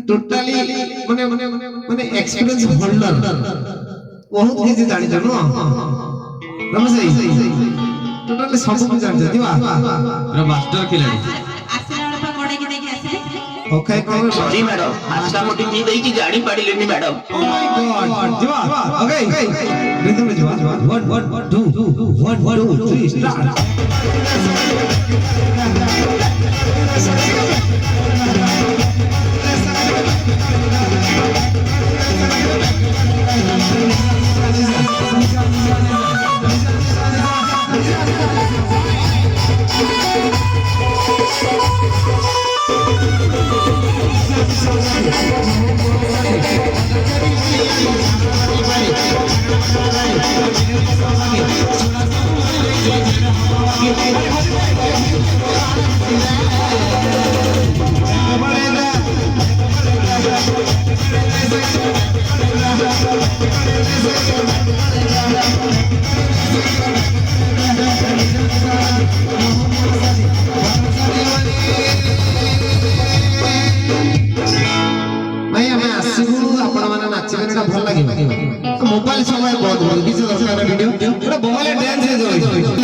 totally माने माने experience holder बहुत किसी जानि छ न रमेश भाई टोटली सब कुछ जानि छ दिवा र मास्टर खिलाड़ी आसिला वाला कोडे की देखि आसे ओके सॉरी मैडम नाश्ता मोटी नहीं देई की गाड़ी पाड़ी लेनी मैडम ओ माय गॉड दिवा ओके रिदम में दिवा 1 1 2 1 2 3 स्टार्ट मोबाइल समय बहुत बोल किसी दरकार वीडियो एटा मोबाइल डांस रे जोई